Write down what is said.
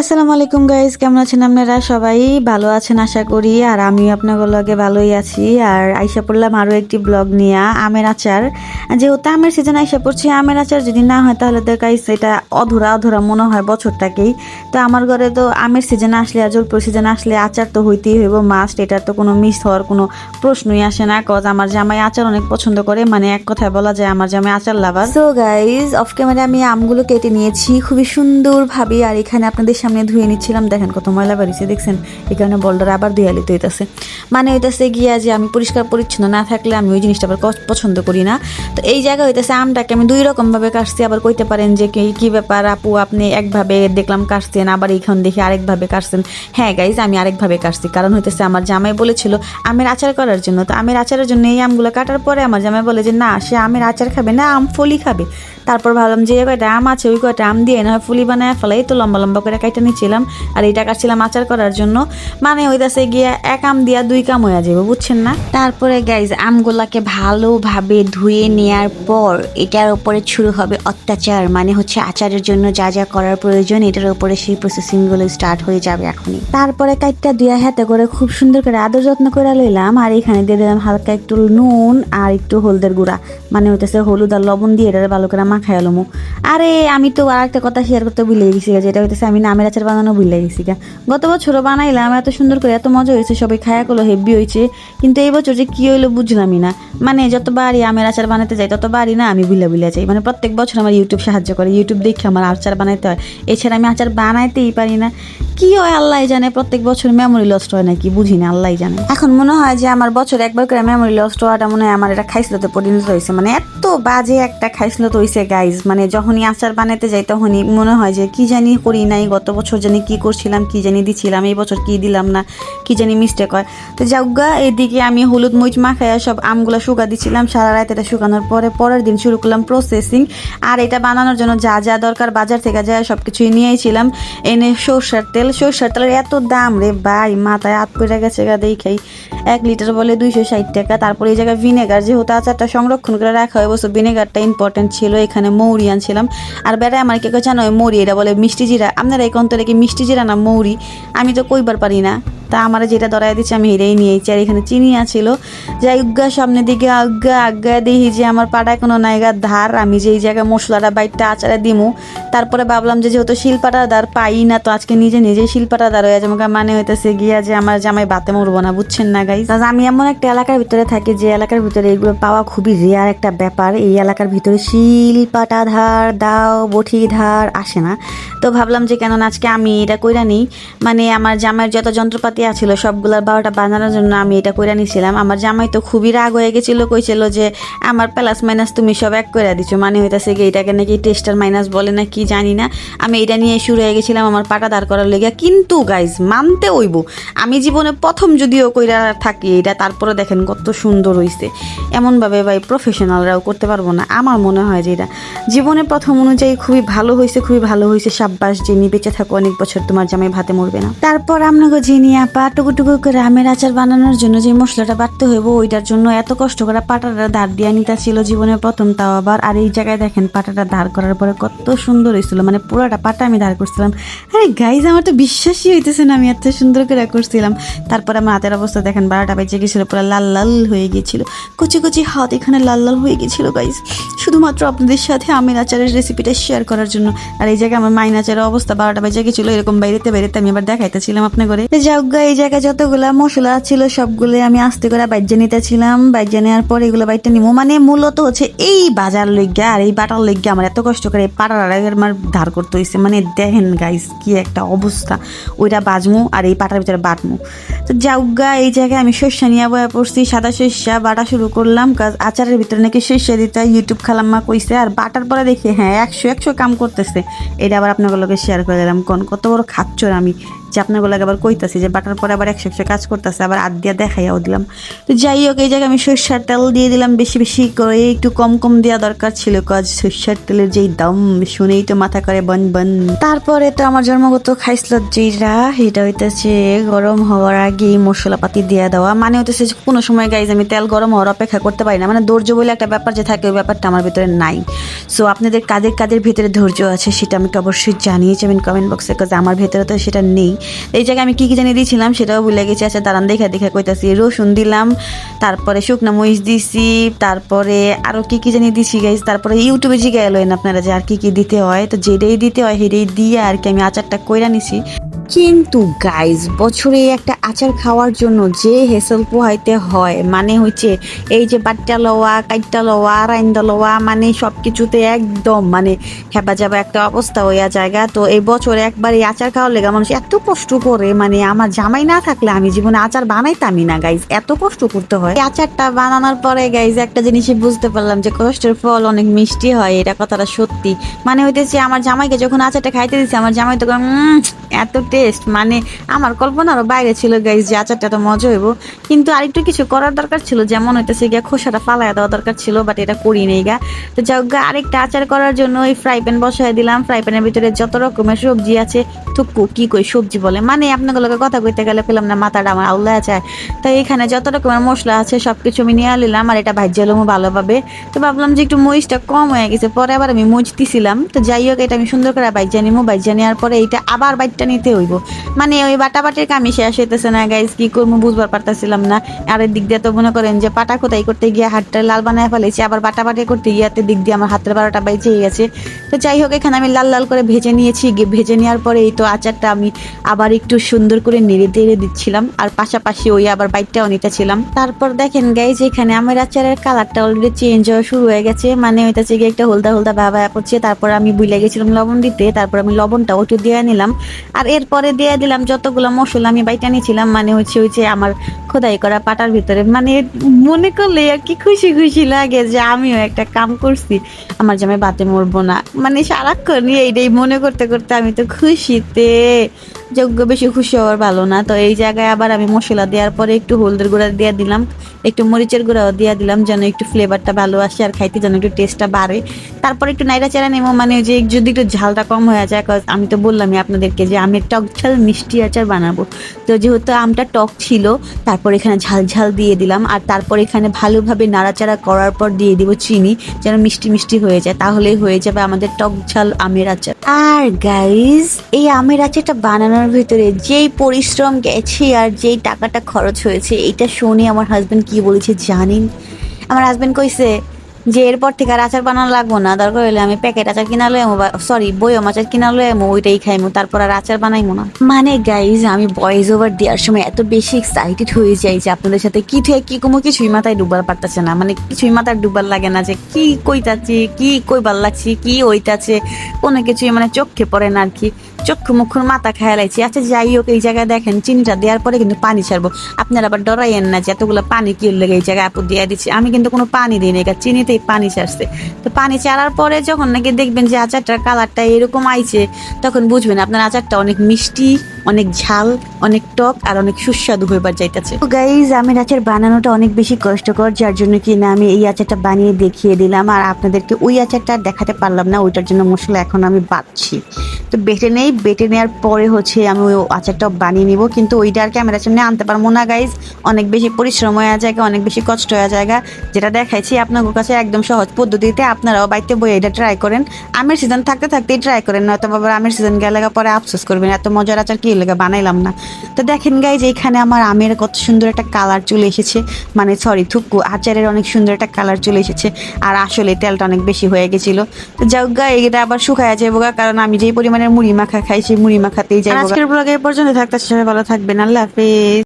আসসালামু আলাইকুম গাইজ, কেমন আছেন আপনারা? সবাই ভালো আছেন আশা করি। আর আমি আপনাদের লগে ভালোই আছি। আর আইসা পড়লাম আরও একটি ব্লগ নিয়ে, আমের আচার। যেহেতু আমের সিজন আইসা পড়ছে, আমের আচার যদি না হয় তাহলে তো গাইজ এটা অধুরা অধুরা মনে হয় বছরটাকেই। তো আমার ঘরে তো আমের সিজন আসলে আর জলপুর সিজন আসলে আচার তো হইতেই হইব, মাস্ট। এটার তো কোনো মিস হওয়ার কোনো প্রশ্নই আসে না, কজ আমার জামাই আচার অনেক পছন্দ করে। মানে এক কথায় বলা যায় আমার জামাই আচার লাভার। সো গাইজ, অফ ক্যামেরা আমি আমগুলো কেটে নিয়েছি খুবই সুন্দরভাবে, আর এখানে আপনাদের সামনে ধুয়ে নিচ্ছিলাম। দেখেন কত ময়লা বাড়িছে, দেখছেন? এই কারণে বলডার আবার ধুয়ে লিতে হইতেছে। মানে হইতেছে গিয়া যে আমি পরিষ্কার পরিচ্ছন্ন না থাকলে আমি ওই জিনিসটা আবার পছন্দ করি না। তো এই জায়গা হইতেছে আমটাকে আমি দুই রকম ভাবে কাটছি। আবার কইতে পারেন যে কি ব্যাপার আপু, আপনি একভাবে দেখলাম কাটছেন, আবার এইখান দেখে আরেকভাবে কাটছেন। হ্যাঁ গাইজ, আমি আরেকভাবে কাটছি, কারণ হইতেছে আমার জামাই বলেছিল আমের আচার করার জন্য। তো আমের আচারের জন্য এই আমগুলো কাটার পরে আমার জামাই বলে যে না, সে আমের আচার খাবে না, আম ফলি খাবে। তারপর ভাবলাম যে কয়টা আম আছে ওই কয়টা আম দিয়ে না হয় ফুলি বানায় ফেলাই। তো লম্বা লম্বা করে কাইটা নিচ্ছিলাম, আর এইটা কাটছিলাম আচার করার জন্য। মানে হইতাছে গিয়া এক আম দিয়া দুই কাম হয়ে যাবে, বুঝছেন না? তারপরে গাইজ আমগুলাকে ভালোভাবে ধুয়ে নেওয়ার পর এটার উপরে শুরু হবে অত্যাচার। মানে হচ্ছে আচারের জন্য যা যা করার প্রয়োজন এটার উপরে সেই প্রসেসিং গুলো স্টার্ট হয়ে যাবে এখনই। তারপরে কাইটটা দুয়া হাতে করে খুব সুন্দর করে আদর যত্ন করে লইলাম, আর এখানে দিয়ে দিলাম হালকা একটু নুন আর একটু হলদের গুঁড়া। মানে হইতেছে হলুদ আর লবণ দিয়ে এটা ভালো করে মাখাই আলমু। আরে আমি তো আর একটা কথা শেয়ার করতে ভুলে গেছি, যেটা হইতেছে আমি আমের আচার বানানো ভুলে গেছি। গত বছরও বানাইলাম, এত সুন্দর করে এত মজা হয়েছে, সবাই খায়া করলো, হেভি হয়েছে। কিন্তু এই বছর যে কি হইলো বুঝলামই না। মানে যতবারই আমের আচার বানাতে যাই ততবারই না আমি ভুলে যাই। মানে প্রত্যেক বছর আমার ইউটিউব সাহায্য করে, ইউটিউব দেখে আমার আচার বানাইতে হয়। এছাড়া আমি আচার বানাইতেই পারি না। কি হয় আল্লাহ জানে, প্রত্যেক বছর মেমোরি লস্ট হয় নাকি বুঝি না, আল্লাহ জানে। এখন মনে হয় যে আমার বছর একবার করে মেমোরি লস্ট হওয়াটা মনে হয় আমার এটা খাইছিলতে পরিণত হয়েছে। মানে এত বাজে একটা খাইছিলত হয়েছে গাইজ। মানে যখনই আচার বানাইতে যাই তখনই মনে হয় যে কি জানি করি নাই, গত বছর জানি কি করছিলাম, কি জানি দিছিলাম, এই বছর কি দিলাম না, কি জানি মিস্টেক হয়। তো যাওগা এদিকে আমি হলুদ মরিচ মাখাইয়া সব আমগুলো শুকা দিছিলাম সারা রাত। এটা শুকানোর পরে পরের দিন শুরু করলাম প্রসেসিং। আর এটা বানানোর জন্য যা যা দরকার বাজার থেকে যা সব কিছুই নিয়েছিলাম। এনে সরষের তেলের এত দাম রে ভাই, মাথায় হাত পড়ে গেছে গা দেখাই। 1 লিটার বলে 260 টাকা। তারপরে এই জায়গায় ভিনেগার, যেহেতু আচারটা সংরক্ষণ করে রাখা হয় বস্তু, ভিনেগারটা ইম্পর্টেন্ট ছিল। এখানে মৌরি আনছিলাম। আর বেড়ায় আমার কে জানো মৌরি, এটা বলে মিষ্টি জিরা। আপনারা এই কন্তরে কি মিষ্টি জিরা না মৌরি? আমি তো কইবার পারি না। তা আমার যেটা ধরাই দিচ্ছে আমি হেরেই নিয়েছি। আর এখানে চিনি আছিল। যাই উজ্ঞা সামনের দিকে আজ্ঞা দেখি যে আমার পাড়ায় কোনো নাইগার ধার। আমি যে এই জায়গায় মশলাটা বাইটটা আচারে দিমু। তারপরে ভাবলাম যে যেহেতু শিলপাটা ধার পাই না, তো আজকে নিজে শিলপাটা ধার হয়ে যাবো। মানে হইতেছে গিয়া যে আমার জামাই বাতে মরবো না, বুঝছেন না গাইস? আমি এমন একটা এলাকার ভিতরে থাকি যে এলাকার ভিতরে এগুলো পাওয়া খুবই রেয়ার একটা ব্যাপার। এই এলাকার ভিতরে শিলপাটা ধার দাও বঠি ধার আসে না। তো ভাবলাম যে কেন আজকে আমি এটা কইরা নিই। মানে আমার জামাইয়ের যত যন্ত্রপাতি আছিল সবগুলার 12টা বানানোর জন্য আমি এটা কইরা নিছিলাম। আমার জামাই তো খুবই রাগ হয়ে গেছিল, কইছিল যে আমার প্লাস মাইনাস তুমি সব এক করে দিছো। মানে হইতাছে কি এটাকে নাকি টেস্টার মাইনাস বলে না কি জানি না। আমি এটা নিয়ে শুরু হয়ে গেছিলাম আমার পাটা দাঁড় করার লেগে। কিন্তু গাইজ মানতে হইব, আমি জীবনে প্রথম যদিও কইরা থাকি এটা, তারপরে দেখেন কত সুন্দর হইছে। এমনভাবে ভাই প্রফেশনালরাও করতে পারবো না। আমার মনে হয় যে এটা জীবনে প্রথম অনুযায়ী খুবই ভালো হয়েছে, খুবই ভালো হয়েছে। সাব্বাস জেনি, বেঁচে থাকো অনেক বছর, তোমার জামাই ভাতে মরবে না। তারপর আপনাকে জেনি আপা টুকু করে আমের আচার বানানোর জন্য যে মশলাটা বাটতে হইব ওইটার জন্য এত কষ্ট করে পাটাটা ধার দিয়া নিতা ছিল জীবনের প্রথম, তাও আবার। আর এই জায়গায় দেখেন পাটাটা ধার করার পরে কত সুন্দর হয়েছিল। মানে পুরোটা পাটা আমি ধার করছিলাম। আরে গাইজ আমার তো বিশ্বাসই হইতেছে না আমি এত সুন্দর করে করছিলাম। তারপরে আমার হাতের অবস্থা দেখেন 12টা বেজে গেছিল, পুরো লাল লাল হয়ে গিয়েছিল। কচি হাত এখানে লাল লাল হয়ে গেছিল গাইজ, শুধুমাত্র আপনাদের সাথে আমের আচারের রেসিপিটা শেয়ার করার জন্য। আর এই জায়গায় আমার মাইন আচারের অবস্থা 12টা বেজে গেছিল, এরকম বাইরেতে আমি আবার দেখাইতেছিলাম আপনার ঘরে। যাওগা এই জায়গায় যতগুলা মশলা ছিল সবগুলো আমি আস্তে করে বাইজা নিতেছিলাম। বাইজা নেওয়ার পর এগুলো বাইটটা নিবো। মানে মূলত হচ্ছে এই বাজার লইগা আর এই বাটার লইগা আমার এত কষ্ট করে পাটার আমার ধার করতে হয়েছে। মানে দেখেন গাইস কি একটা অবস্থা। ওইটা বাজমু আর এই পাটার ভিতরে বাটমু। তো যাওগা এই জায়গায় আমি শস্যা নিয়ে বয়া পড়ছি, সাদা শস্যা বাটা শুরু করলাম। কাজ আচারের ভিতরে নাকি শস্যা দিতে ইউটিউব খালাম্মা কইছে। আর বাটার পরে দেখি হ্যাঁ 100 কাম করতেছে। এটা আবার আপনাদের লোকে শেয়ার করে দিলাম। কত বড় খাচ্ছর আমি, যে আপনাগুলোকে আবার কইতাছি যে বাটার পরে আবার 100 কাজ করতেছে, আবার হাত দিয়ে দেখাইয়াও দিলাম। তো যাই হোক, এই জায়গায় আমি সরষের তেল দিয়ে দিলাম বেশি বেশি করে, একটু কম কম দেওয়া দরকার ছিল, কাজ সরষের তেলের যেই দাম শুনেই তো মাথা করে বন বন। তারপরে তো আমার জন্মগত খাইছিল যেটা, এটা হইতেছে গরম হওয়ার আগেই মশলাপাতি দিয়ে দেওয়া, মানে হইতেছে কোনো সময় গাইজ আমি তেল গরম হওয়ার অপেক্ষা করতে পারি না, মানে ধৈর্য বলে একটা ব্যাপার যে থাকে, ওই ব্যাপারটা আমার ভিতরে নাই। সো আপনাদের কাদের কাদের ভিতরে ধৈর্য আছে সেটা আমাকে অবশ্যই জানিয়ে যাবেন কমেন্ট বক্সে, কাজ আমার ভেতরে তো সেটা নেই। এই জায়গায় আমি কি কি জানিয়ে দিয়েছিলাম সেটাও ভুলে গেছি। আচ্ছা দাঁড়ান দেখা দেখা কইতাছি, রসুন দিলাম, তারপরে শুকনো মরিচ দিছি, তারপরে আরো কি কি জানিয়ে দিছি গাইজ, তারপরে ইউটিউবে জিজ্ঞাসা এলেন আপনারা যে আর কি কি দিতে হয়, তো যেটাই দিতে হয় সেটাই দিয়ে আর কি আমি আচারটা কইরা নিছি। কিন্তু গাইজ বছরে একটা আচার খাওয়ার জন্য যে হেসেল পোহাইতে হয়, মানে হচ্ছে এই যে বাট্টা লওয়া, কাইটটা লওয়া, রাইন্দা লওয়া, মানে সব কিছুতে একদম মানে হেবা যাবা একটা অবস্থা হইয়া জায়গা। তো এই বছরে একবার এই আচার খাওয়ার লেগে মানুষ এত কষ্ট করে, মানে আমার জামাই না থাকলে আমি জীবনে আচার বানাইতামই না গাইজ, এত কষ্ট করতে হয়। এই আচারটা বানানোর পরে গাইজ একটা জিনিসই বুঝতে পারলাম যে কষ্টের ফল অনেক মিষ্টি হয়, এটা কথাটা সত্যি। মানে হইতেছে আমার জামাইকে যখন আচারটা খাইতে দিচ্ছে, আমার জামাই তো এত টেস্ট, মানে আমার কল্পনারও বাইরে ছিল গাইজ যে আচারটা তো মজা হইব। কিন্তু আরেকটু কিছু করার দরকার ছিল, যেমন হইতেছে গিয়া খোসাটা ফালাইয়া দেওয়া দরকার ছিল, বাট এটা করি নেই গা। তো যাও গা, আরেকটা আচার করার জন্য ওই ফ্রাই প্যান বসাই দিলাম। ফ্রাই প্যানের ভিতরে যত রকমের সবজি আছে, থুকু কি কই সবজি বলে, মানে আপনাগুলোকে কথা কইতে গেলে পেলাম না, মাথাটা আমার আউলা আছে। তো এখানে যত রকমের মশলা আছে সবকিছু আমি নিয়ে নিলাম, আর এটা ভাজ্য লমু ভালোভাবে। তো ভাবলাম যে একটু মরিচটা কম হয়ে গেছে, পরে আবার আমি মরিচ দিছিলাম। তো যাই হোক, এটা আমি সুন্দর করে ভাজ্যা নিবো, ভাজ্যা নেওয়ার পরে এইটা আবার বাইটটা নিতে হইব, মানে ওই বাটাবাটির কামি শেষ হইতেছে না গাইজ, কি করবো বুঝবার পারতেছিলাম না। আর এর দিক দিয়ে তো মনে করেন যে পাটা খোদাই করতে গিয়ে হাতটা লাল বানায় ফেলেছি, আবার বাটাবাটি করতে গিয়ে দিক দিয়ে আমার হাতের 12টা বেজে গেছে। তো যাই হোক, এখানে আমি লাল লাল করে ভেজে নিয়েছি, ভেজে নেওয়ার পরে এই তো আচারটা আমি আবার একটু সুন্দর করে নেড়ে তেড়ে দিচ্ছিলাম, আর পাশাপাশি ওই আবার বাইটটাও নিতেছিলাম। তারপর দেখেন গাইজ, এখানে আমার আচারের কালারটা অলরেডি চেঞ্জ হওয়া শুরু হয়ে গেছে, মানে হইতেছে গিয়ে একটা হলদা হলদা ভাব পড়ছে। তারপর আমি ভুলে গেছিলাম লবণ দিতে, তারপর আমি লবণটা ওটু দিয়ে নিলাম, আর এরপরে দিয়ে দিলাম যতগুলো মশলা আমি বাইটা নিয়েছিলাম, মানে হচ্ছে ওই যে আমার খোদাই করা পাটার ভিতরে। মানে মনে করলে আর কি খুশি খুশি লাগে যে আমিও একটা কাম করছি, আমার জামাই বাতে মরবো না, মানে সারাক্ষণ এইটাই মনে করতে করতে আমি তো খুশিতে যোগ্য, বেশি খুশি হওয়ার ভালো না। তো এই জায়গায় আবার আমি মশলা দেওয়ার পরে একটু হলদের গুঁড়া দিয়ে দিলাম, একটু মরিচের গুঁড়াও দিয়ে দিলাম, যেন একটু ফ্লেভারটা ভালো আসে আর খাইতে যেন একটু টেস্টটা বাড়ে। তারপর একটু নাইড়া চেড়া নেবো, মানে যে যদি একটু ঝালটা কম হয়ে যায়, আমি তো বললামই আপনাদেরকে যে আমি টক ঝাল মিষ্টি আচার বানাবো। তো যেহেতু আমটা টক ছিল, তারপর এখানে ঝাল ঝাল দিয়ে দিলাম, আর তারপর এখানে ভালোভাবে নাড়াচাড়া করার পর দিয়ে দিব চিনি, যেন মিষ্টি মিষ্টি হয়ে যায়, তাহলেই হয়ে যাবে আমাদের টক ঝাল আমের আচার। আর গাইজ, এই আমের আচারটা বানানোর ভিতরে যেই পরিশ্রম গেছে আর যেই টাকাটা খরচ হয়েছে, এটা শুনে আমার হাজবেন্ড কি বলেছে জানেন? আমার হাজবেন্ড কইছে যে এরপর থেকে আর আচার বানানো লাগবো না, দরকার হলে আমি প্যাকেট আচার কিনা লইমো, সরি বয়ম আচার কিনা লইমো, ওইটাই খাইমো, তারপর আর আচার বানাইমো না। মানে গাইজ, আমি ভয়েস ওভার দেওয়ার সময় এত বেশি এক্সাইটেড হয়ে যাই যে আপনাদের সাথে কি থেকে কি কোনো কিছুই মাথায় ডুববার পারতেছে না, মানে কিছুই মাথায় ডুববার লাগে না যে কি কইতাছি, কি কইবার লাগছি, কি হইতাছে, কোনো কিছুই মানে চোখে পড়ে না আর কি, চক্ষু মুখুর মাথা খেয়ে লাইছি। আচ্ছা যাই হোক, এই জায়গায় দেখেন চিনিটা দেওয়ার পরে কিন্তু পানি ছাড়বো, আপনারা আবার ডরাইয়েন না যে এতগুলো পানি কি লেগে এই জায়গায় আপু দিয়ে দিচ্ছি, আমি কিন্তু কোনো পানি দিই না, এটা চিনিতেই পানি ছাড়ছে। তো পানি ছাড়ার পরে যখন নাকি দেখবেন যে আচারটার কালারটা এরকম আইছে, তখন বুঝবেন আপনার আচারটা অনেক মিষ্টি, অনেক ঝাল, অনেক টক আর অনেক সুস্বাদু হইবার যাইতেছে। তো গাইজ, আমের আচার বানানোটা অনেক বেশি কষ্টকর, যার জন্য কি না আমি এই আচারটা বানিয়ে দেখিয়ে দিলাম, আর আপনাদেরকে ওই আচারটা দেখাতে পারলাম না, ওইটার জন্য মশলা এখন আমি বাটছি। তো বেটে নেই, বেটে নেওয়ার পরে হচ্ছে আমি ওই আচারটাও বানিয়ে নিব, কিন্তু ওইটা আর ক্যামেরার সামনে আনতে পারবো না গাইজ, অনেক বেশি পরিশ্রম হয়ে যায়, অনেক বেশি কষ্ট হয়ে যায়। যেটা দেখাইছি আপনাদের কাছে একদম সহজ পদ্ধতিতে, আপনারাও বাড়িতে বই এটা ট্রাই করেন, আমের সিজন থাকতে থাকতেই ট্রাই করেন, নয়তো বাবা আমের সিজন গেলে পরে আফসোস করবেন এত মজার আচার কি লেগে বানাইলাম না। তো দেখেন গাইজ, এখানে আমার আমের কত সুন্দর একটা কালার চলে এসেছে, মানে সরি থুকু আচারের অনেক সুন্দর একটা কালার চলে এসেছে, আর আসলে তেলটা অনেক বেশি হয়ে গেছিল। তো যাও গা, এটা আবার শুকায়া যাবো, কারণ আমি যেই পরিমাণের মুড়ি মাখা খাই সেই মুড়ি মাখাতেই যাই। আজকের ব্লগে এই পর্যন্ত থাকতে, সবাই ভালো থাকবেন, আল্লাহ হাফেজ।